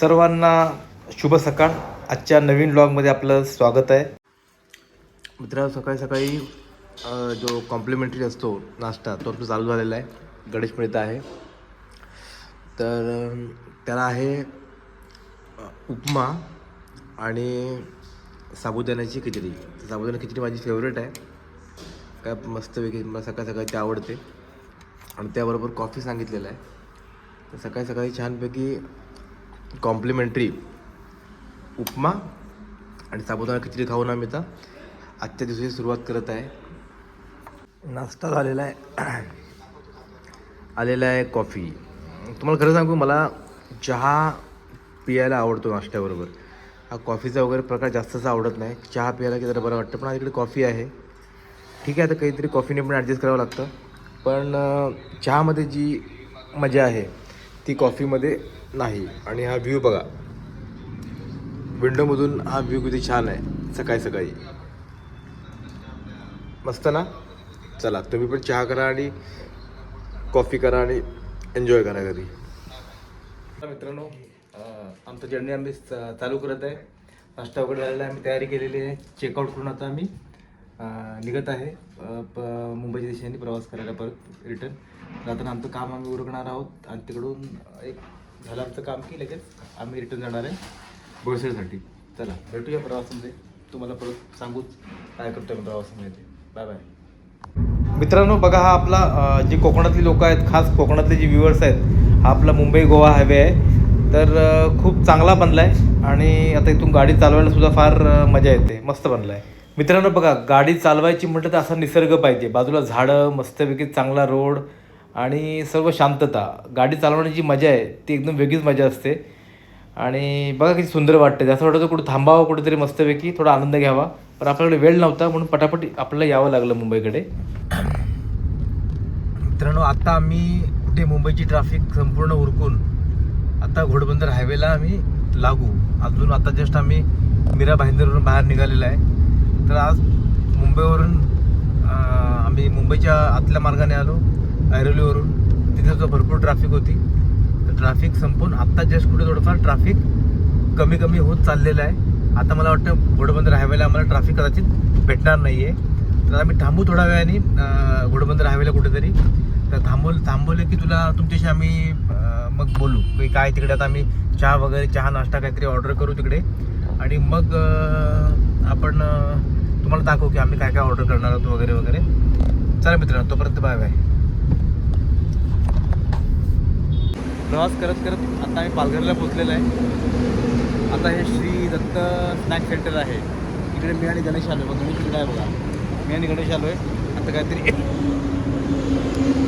सर्वांना शुभ सकाळ. आजच्या नवीन व्लॉगमध्ये आपलं स्वागत आहे. मित्रांनो, सकाळी सकाळी जो कॉम्प्लिमेंटरी असतो नाश्ता तो आपला चालू झालेला आहे. गणेश मिळत आहे तर त्याला आहे उपमा आणि साबुदाण्याची खिचडी. साबुदाणा खिचडी माझी फेवरेट आहे. काय मस्तपैकी मला सकाळी सकाळी ते आवडते आणि त्याबरोबर कॉफी सांगितलेलं आहे. तर सकाळी सकाळी छानपैकी कॉम्प्लिमेंटरी उपमा आणि साबुदाणा खिचडी खाऊन आम्ही आता आजच्या दिवसाची सुरुवात करत आहे. नाश्ता झालेला आहे, आलेला आहे कॉफी. तुम्हाला खरं सांगू, मला चहा पियायला आवडतो नाश्त्याबरोबर. हा कॉफीचा वगैरे प्रकार जास्तच आवडत नाही. चहा प्यायला की जरा बरं वाटतं, पण इकडे कॉफी आहे. ठीक आहे, आता काहीतरी कॉफीने पण ॲडजस्ट करावं लागतं. पण चहामध्ये जी मजा आहे ती कॉफीमध्ये नाही. आणि हा व्ह्यू बघा, विंडोमधून हा व्ह्यू किती छान आहे सकाळी सकाळी. मस्त ना? चला, तुम्ही पण चहा करा आणि कॉफी करा आणि एन्जॉय करा घरी. मित्रांनो, आमचं जर्नी आम्ही चालू करत आहे. नाश्ता वगैरे झालेला आहे, आम्ही तयारी केलेली आहे. चेकआउट करून आता आम्ही निघत आहे मुंबईच्या दिशेने प्रवास करायला परत रिटर्न. जाताना आमचं काम आम्ही उरकणार आहोत आणि तिकडून एक झालं आमचं काम की लगेच आम्ही रिटर्न जाणार आहे बोईसरसाठी. चला, भेटूया प्रवासामध्ये. तुम्हाला परत सांगूच काय करतो मी प्रवासामध्ये ते. Bye bye. मित्रांनो बघा, हा आपला जे कोकणातली लोक आहेत, खास कोकणातले जे व्ह्युअर्स आहेत, हा आपला मुंबई गोवा हायवे आहे. तर खूप चांगला बनला आहे आणि आता इथून गाडी चालवायला सुद्धा फार मजा येते. मस्त बनला आहे. मित्रांनो बघा, गाडी चालवायची म्हटलं तर असा निसर्ग पाहिजे, बाजूला झाडं, मस्तपैकी चांगला रोड आणि सर्व शांतता. गाडी चालवण्याची मजा आहे ती एकदम वेगळीच मजा असते. आणि बघा किती सुंदर वाटतं. असं वाटतं कुठं थांबावं, कुठेतरी मस्तपैकी थोडा आनंद घ्यावा. पण आपल्याकडे वेळ नव्हता म्हणून पटापट आपल्याला यावं लागलं मुंबईकडे. मित्रांनो, आता आम्ही कुठे मुंबईची ट्रॅफिक संपूर्ण उरकून आता घोडबंदर हायवेला आम्ही लागू. अजून आता जस्ट आम्ही मीरा भाईंदरवरून बाहेर निघालेला आहे. तर आज मुंबईवरून आम्ही मुंबईच्या आतल्या मार्गाने आलो ऐरोलीवरून. तिथे सुद्धा भरपूर ट्रॅफिक होती. तर ट्रॅफिक संपून आत्ता जस्ट कुठे थोडंफार ट्रॅफिक कमी कमी होत चाललेलं आहे. आता मला वाटतं घोडबंदर हायवेला आम्हाला ट्रॅफिक कदाचित भेटणार नाही आहे. तर आम्ही थांबू थोड्या वेळाने घोडबंदर हायवेला कुठेतरी. तर थांबवले की तुमच्याशी आम्ही मग बोलू की काय तिकडे. आता आम्ही चहा नाश्ता काहीतरी ऑर्डर करू तिकडे आणि मग आपण तुम्हाला दाखवू की आम्ही काय काय ऑर्डर करणार आहोत वगैरे वगैरे. चला मित्रांनो, तोपर्यंत बाय बाय. प्रवास करत करत आता आम्ही पालघरला पोचलेलो आहे. आता हे श्री दत्त स्नॅक सेंटर आहे. इकडे मी आणि गणेश आलो आहे. बघा, गणेश इकडे आहे बघा. मी आणि गणेश आलो आहे. आता काहीतरी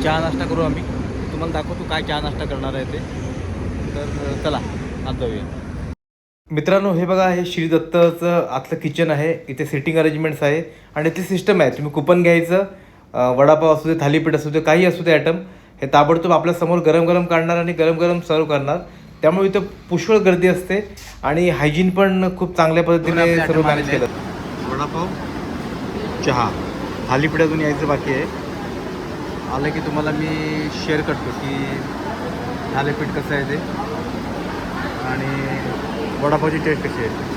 चहा नाश्ता करू आम्ही. तुम्हाला दाखवतो काय चहा नाश्ता करणार आहे ते. तर चला आता जाऊया. मित्रांनो, हे बघा, हे श्री दत्तचं आतलं किचन आहे. इथे सिटिंग अरेंजमेंट्स आहे आणि इथली सिस्टम आहे. तुम्ही कुपन घ्यायचं, वडापाव असू दे, थालीपीठ असू दे, काही असू दे आयटम, हे ताबडतोब आपल्यासमोर गरम गरम काढणार आणि गरम गरम सर्व करणार. त्यामुळे इथं पुष्कळ गर्दी असते आणि हायजीन पण खूप चांगल्या पद्धतीने सर्व मॅनेज केलं. वडापाव, चहा, थालीपीठ अजून यायचं बाकी आहे. आलं की तुम्हाला मी शेअर करतो की थालीपीठ कसं आहे ते आणि वडापावची टेस्ट कशी आहे.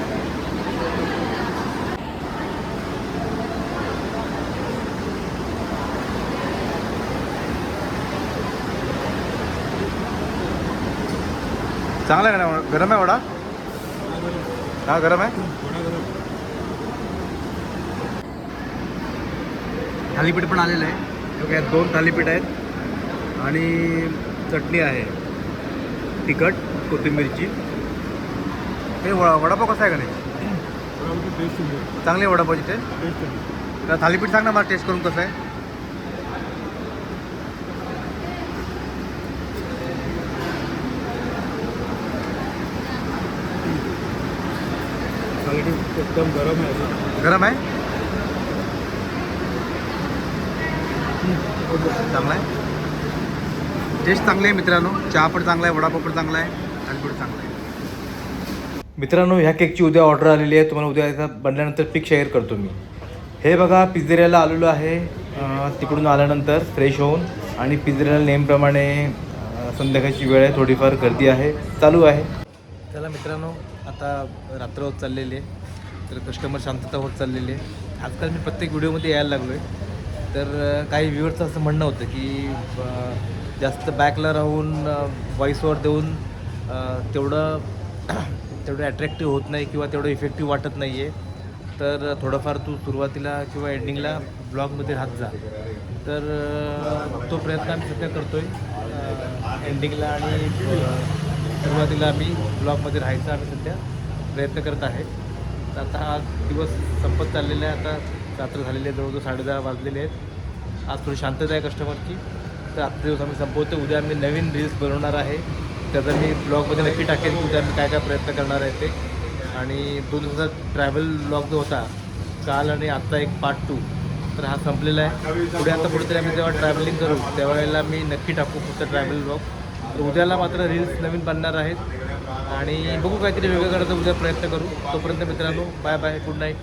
चांगला आहे का? गरम आहे वडा? हा, गरम आहे. थालीपीठ पण आलेलं आहे. ओके, 2 थालीपीठ आहेत आणि चटणी आहे तिखट कोथिंबीरची. हे वडापाव कसा आहे का नाही? चांगली आहे वडापावची टेस्ट. थालीपीठ सांग ना मला टेस्ट करून कसं आहे. एकदम गरम आहे. गरम आहे, चांगला आहे. टेस्ट चांगली आहे मित्रांनो. चहा पण चांगला आहे, वडापाव पण चांगला आहे, थालीपीठ चांगला आहे. मित्रांनो, ह्या केकची उद्या ऑर्डर आलेली आहे. तुम्हाला उद्या बनल्यानंतर पिक शेअर करतो मी. हे बघा, पिझ्झेरियाला आलेलो आहे. तिकडून आल्यानंतर फ्रेश होऊन आणि पिझ्झेरियाला नेहमीप्रमाणे संध्याकाळची वेळ आहे, थोडीफार गर्दी आहे, चालू आहे. चला मित्रांनो, आता रात्र होत चाललेली आहे, तर कस्टमर शांतता होत चाललेली आहे. आजकाल मी प्रत्येक व्हिडिओमध्ये यायला लागलो आहे. तर काही व्ह्युअर्सचं असं म्हणणं होतं की जास्त बॅकला राहून व्हॉईस ओव्हर देऊन तेवढं तेवढं अट्रॅक्टिव्ह होत नाही किंवा तेवढं इफेक्टिव्ह वाटत नाही आहे. तर थोडंफार तू सुरुवातीला किंवा एंडिंगला ब्लॉगमध्ये राहत जा. तर तो प्रयत्न आम्ही सध्या करतो आहे. एंडिंगला आणि सुरुवातीला आम्ही ब्लॉगमध्ये राहायचा आम्ही सध्या प्रयत्न करत आहे. तर आता हा दिवस संपत चाललेला आहे. आता रात्र झालेली आहे, जवळजवळ 10:30 वाजलेले आहेत. आज थोडी शांतता आहे कस्टमरची. तर आजचा दिवस आम्ही संपवतो. उद्या आम्ही नवीन रील्स बनवणार आहे. त्याचा मी ब्लॉगमध्ये नक्की टाकेन की उद्या आम्ही काय काय प्रयत्न करणार आहे ते. आणि 2 दिवसाचा ट्रॅव्हल ब्लॉग जो होता काल आणि आत्ता एक पार्ट 2, तर हा संपलेला आहे. पुढे आता कुठेतरी आम्ही जेव्हा ट्रॅव्हलिंग करू त्यावेळेला मी नक्की टाकू पुढचा ट्रॅव्हल ब्लॉग. तर उद्याला मात्र रील्स नवीन बनणार आहेत आणि बघू काहीतरी वेगळं करायचा उद्या प्रयत्न करू. तोपर्यंत मित्रांनो, बाय बाय, गुड नाईट.